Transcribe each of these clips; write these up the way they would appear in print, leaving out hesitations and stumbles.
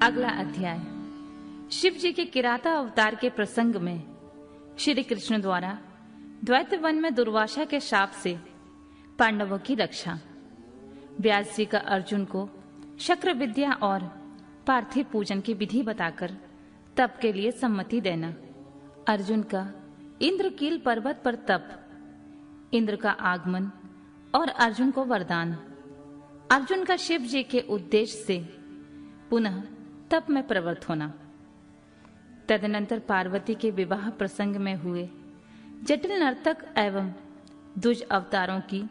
अगला अध्याय। शिव जी के किराता अवतार के प्रसंग में श्री कृष्ण द्वारा द्वैत वन में दुर्वासा के शाप से पांडवों की रक्षा। व्यास जी का अर्जुन को शक्र विद्या और पार्थिव पूजन की विधि बताकर तप के लिए सम्मति देना। अर्जुन का इंद्रकील पर्वत पर तप, इंद्र का आगमन और अर्जुन को वरदान। अर्जुन का शिव जी के उद्देश्य से पुनः तप में प्रवृत्त होना। तदनंतर पार्वती के विवाह प्रसंग में हुए जटिल नर्तक एवं द्विज अवतारों की,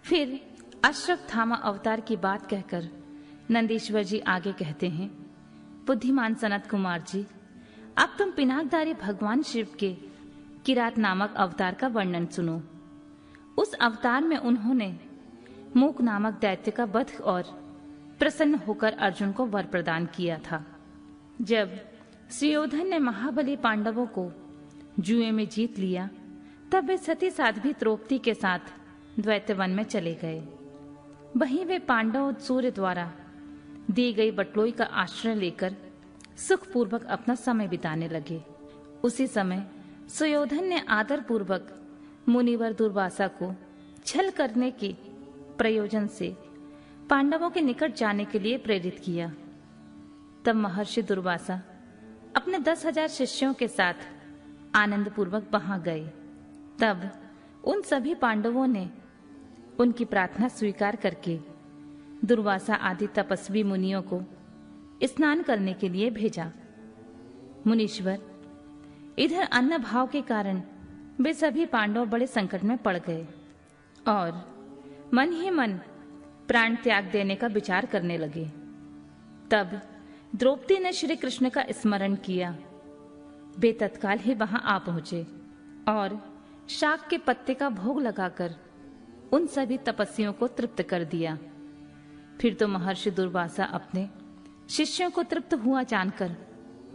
फिर अश्वत्थामा अवतार की बात कहकर नंदीश्वर जी आगे कहते हैं, बुद्धिमान सनत कुमार जी, अब तुम पिनाकधारी भगवान शिव के किरात नामक अवतार का वर्णन सुनो। उस अवतार में उन्होंने मूक नामक दैत्य का वध और प्रसन्न होकर अर्जुन को वर प्रदान किया था। जब सुयोधन ने महाबली पांडवों को जुए में जीत लिया, तब वे सती साध्वी द्रौपदी के साथ द्वैत वन में चले गए। वहीं वे पांडव सूर्य द्वारा दी गई बटलोई का आश्रय लेकर सुखपूर्वक अपना समय बिताने लगे। उसी समय सुयोधन ने आदर पूर्वक मुनिवर दुर्वासा को छल करने के प्रयोजन से पांडवों के निकट जाने के लिए प्रेरित किया। तब महर्षि दुर्वासा अपने 10,000 शिष्यों के साथ आनंद पूर्वक वहां गए। तब उन सभी पांडवों ने उनकी प्रार्थना स्वीकार करके दुर्वासा आदि तपस्वी मुनियों को स्नान करने के लिए भेजा। मुनीश्वर, इधर अन्न भाव के कारण वे सभी पांडव बड़े संकट में पड़ गए और मन ही मन प्राण त्याग देने का विचार करने लगे। तब द्रौपदी ने श्री कृष्ण का स्मरण किया। वे तत्काल ही वहां आ पहुंचे और शाक के पत्ते का भोग लगाकर उन सभी तपस्वियों को तृप्त कर दिया। फिर तो महर्षि दुर्वासा अपने शिष्यों को तृप्त हुआ जानकर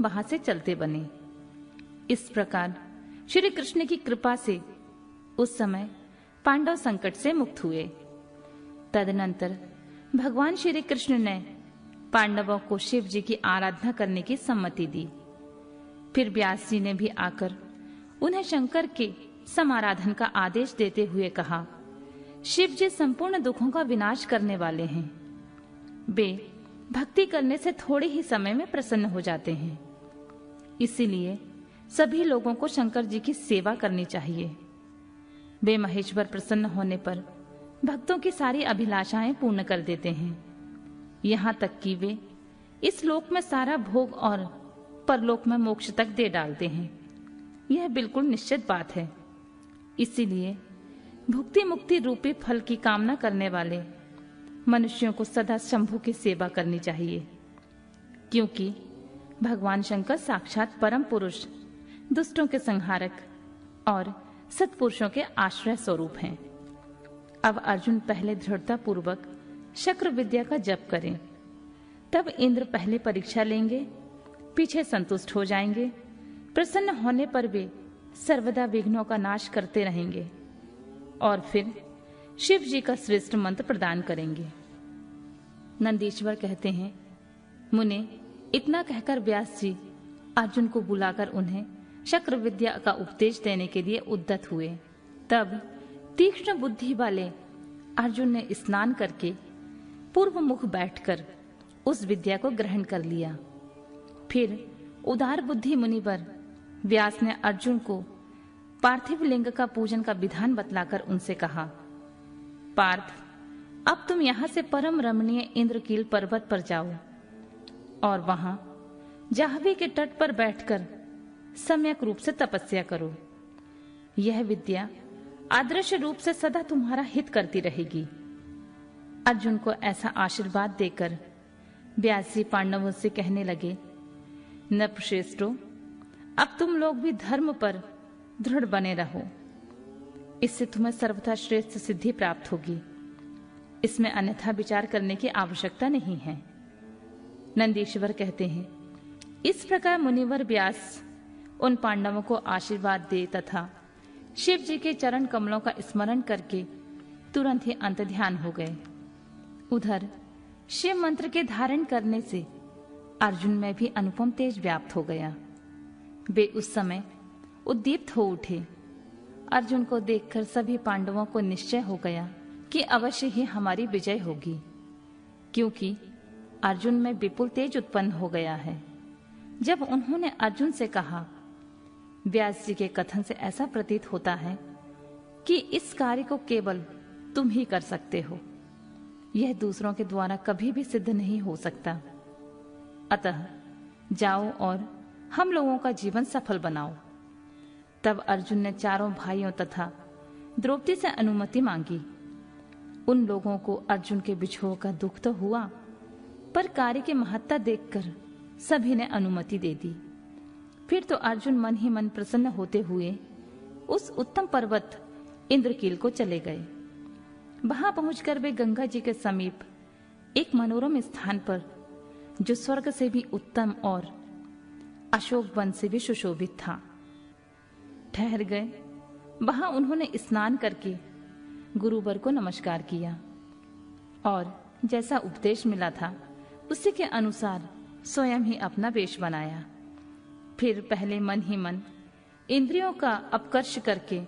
वहां से चलते बने। इस प्रकार श्री कृष्ण की कृपा से उस समय पांडव संकट से मुक्त हुए। तदनंतर भगवान श्री कृष्ण ने पांडवों को शिव जी की आराधना करने की सम्मति दी। फिर व्यास जी ने भी आकर उन्हें शंकर के समाराधन का आदेश देते हुए कहा, शिव जी संपूर्ण दुखों का विनाश करने वाले हैं। वे भक्ति करने से थोड़े ही समय में प्रसन्न हो जाते हैं। इसीलिए सभी लोगों को शंकर जी की सेवा करनी चाहिए। वे महेश्वर प्रसन्न होने पर भक्तों की सारी अभिलाषाएं पूर्ण कर देते हैं, यहाँ तक कि वे इस लोक में सारा भोग और परलोक में मोक्ष तक दे डालते हैं। यह बिल्कुल निश्चित बात है। इसीलिए भुक्ति मुक्ति रूपी फल की कामना करने वाले मनुष्यों को सदा शंभु की सेवा करनी चाहिए, क्योंकि भगवान शंकर साक्षात परम पुरुष, दुष्टों के संहारक और सत्पुरुषों के आश्रय स्वरूप हैं। अब अर्जुन पहले दृढ़ता पूर्वक शक्र विद्या का जप करें, तब इंद्र पहले परीक्षा लेंगे, पीछे संतुष्ट हो जाएंगे। प्रसन्न होने पर वे सर्वदा विघ्नों का नाश करते रहेंगे और फिर शिव जी का श्रेष्ठ मंत्र प्रदान करेंगे। नंदीश्वर कहते हैं, मुने, इतना कहकर व्यास जी अर्जुन को बुलाकर उन्हें शक्र विद्या का उपदेश देने के लिए उद्यत हुए। तब तीक्ष्ण बुद्धि वाले अर्जुन ने स्नान करके पूर्व मुख बैठकर उस विद्या को ग्रहण कर लिया। फिर उदार बुद्धि मुनिवर व्यास ने अर्जुन को पार्थिव लिंग का पूजन का विधान बतलाकर उनसे कहा, पार्थ, अब तुम यहां से परम रमणीय इंद्रकील पर्वत पर जाओ और वहां जाह्नवी के तट पर बैठकर सम्यक रूप से तपस्या करो। यह विद्या आदर्श रूप से सदा तुम्हारा हित करती रहेगी। अर्जुन को ऐसा आशीर्वाद देकर व्यास जी पांडवों से कहने लगे, नृपश्रेष्ठो, अब तुम लोग भी धर्म पर दृढ़ बने रहो। इससे तुम्हें सर्वथा श्रेष्ठ सिद्धि प्राप्त होगी। इसमें अन्यथा विचार करने की आवश्यकता नहीं है। नंदीश्वर कहते हैं, इस प्रकार मुनिवर व्यास उन पांडवों को आशीर्वाद दे तथा शिव जी के चरण कमलों का स्मरण करके तुरंत ही अंतर्ध्यान हो गए। उधर शिव मंत्र के धारण करने से अर्जुन में भी अनुपम तेज व्याप्त हो गया। वे उस समय उद्दीप्त हो उठे। अर्जुन को देखकर सभी पांडवों को निश्चय हो गया कि अवश्य ही हमारी विजय होगी, क्योंकि अर्जुन में विपुल तेज उत्पन्न हो गया है। जब उन्होंने अर्जुन से कहा, व्यास जी के कथन से ऐसा प्रतीत होता है कि इस कार्य को केवल तुम ही कर सकते हो, यह दूसरों के द्वारा कभी भी सिद्ध नहीं हो सकता। अतः जाओ और हम लोगों का जीवन सफल बनाओ। तब अर्जुन ने चारों भाइयों तथा द्रौपदी से अनुमति मांगी। उन लोगों को अर्जुन के बिछोह का दुख तो हुआ, पर कार्य की महत्ता देखकर सभी ने अनुमति दे दी। फिर तो अर्जुन मन ही मन प्रसन्न होते हुए उस उत्तम पर्वत इंद्रकील को चले गए। वहां पहुंचकर वे गंगा जी के समीप एक मनोरम स्थान पर, जो स्वर्ग से भी उत्तम और अशोक वन से भी सुशोभित था, ठहर गए। वहां उन्होंने स्नान करके गुरुवर को नमस्कार किया और जैसा उपदेश मिला था उसी के अनुसार स्वयं ही अपना वेश बनाया। फिर पहले मन ही मन इंद्रियों का अपकर्ष करके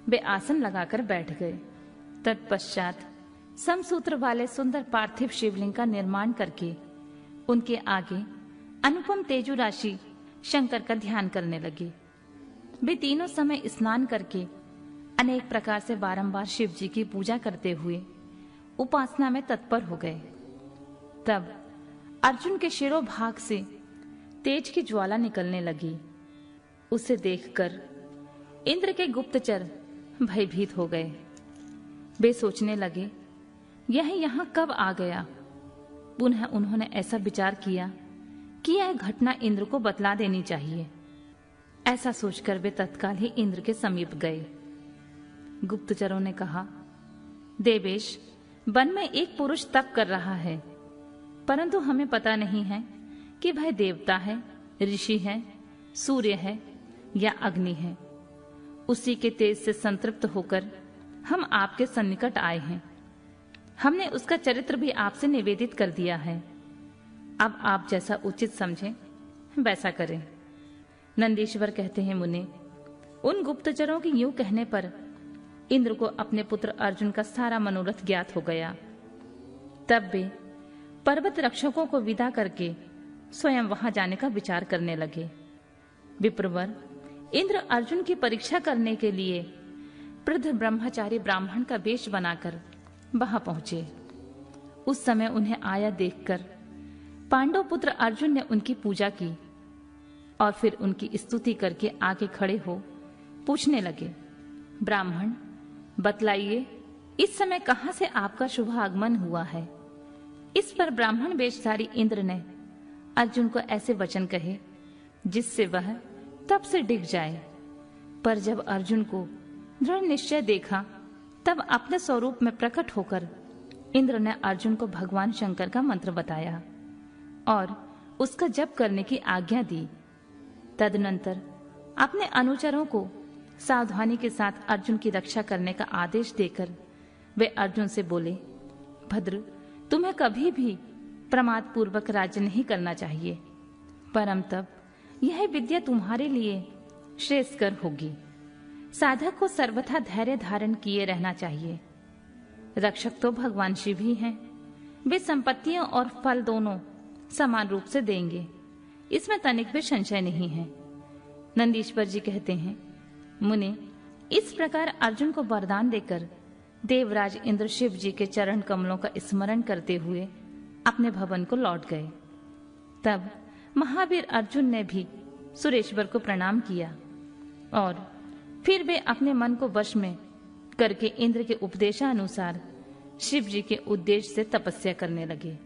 वे आसन लगाकर बैठ गए। तत्पश्चात समसूत्र वाले सुंदर पार्थिव शिवलिंग का निर्माण करके उनके आगे अनुपम तेजु राशि शंकर का ध्यान करने लगे। वे तीनों समय स्नान करके अनेक प्रकार से बारंबार शिव जी की पूजा करते हुए उपासना में तत्पर हो गए। तब अर्जुन के शिरोभाग से तेज की ज्वाला निकलने लगी। उसे देखकर इंद्र के गुप्तचर भयभीत हो गए। वे सोचने लगे, यह यहां कब आ गया। पुनः उन्होंने ऐसा विचार किया कि यह घटना इंद्र को बतला देनी चाहिए। ऐसा सोचकर वे तत्काल ही इंद्र के समीप गए। गुप्तचरों ने कहा, देवेश, वन में एक पुरुष तप कर रहा है, परंतु हमें पता नहीं है कि वह देवता है, ऋषि है, सूर्य है या अग्नि है। उसी के तेज से संतृप्त होकर हम आपके सन्निकट आए हैं। हमने उसका चरित्र भी आपसे निवेदित कर दिया है। अब आप जैसा उचित समझें वैसा करें। नंदीश्वर कहते हैं, मुने, उन गुप्तचरों के यूं कहने पर इंद्र को अपने पुत्र अर्जुन का सारा मनोरथ ज्ञात हो गया। तब वे पर्वत रक्षकों को विदा करके स्वयं वहां जाने का विचार करने लगे। विप्रवर, इंद्र अर्जुन की परीक्षा करने के लिए वृद्ध ब्रह्मचारी ब्राह्मण का वेश बनाकर वहां पहुंचे। उस समय उन्हें आया देखकर पांडव पुत्र अर्जुन ने उनकी पूजा की और फिर उनकी स्तुति करके आगे खड़े हो पूछने लगे, ब्राह्मण, बतलाइए, इस समय कहां से आपका शुभ आगमन हुआ है। इस पर ब्राह्मण वेशधारी इंद्र ने अर्जुन को ऐसे वचन कहे जिससे वह तब से डिग जाए। पर जब अर्जुन को दृढ़ निश्चय देखा, तब अपने स्वरूप में प्रकट होकर इंद्र ने अर्जुन को भगवान शंकर का मंत्र बताया और उसका जप करने की आज्ञा दी। तदनंतर अपने अनुचरों को सावधानी के साथ अर्जुन की रक्षा करने का आदेश देकर वे अर्जुन से बोले, भद्र, तुम्हें कभी भी प्रमाद पूर्वक राज्य नहीं करना चाहिए, परम तब यह विद्या तुम्हारे लिए श्रेयस्कर होगी। साधक को सर्वथा धैर्य धारण किए रहना चाहिए। रक्षक तो भगवान शिव ही हैं। वे संपत्तियों और फल दोनों समान रूप से देंगे, इसमें तनिक भी संशय नहीं है। नंदीश्वर जी कहते हैं, मुने, इस प्रकार अर्जुन को वरदान देकर देवराज इंद्र शिव जी के चरण कमलों का स्मरण करते हुए अपने भवन को लौट गए। तब महावीर अर्जुन ने भी सुरेश्वर को प्रणाम किया और फिर वे अपने मन को वश में करके इंद्र के उपदेशानुसार शिव जी के उद्देश्य से तपस्या करने लगे।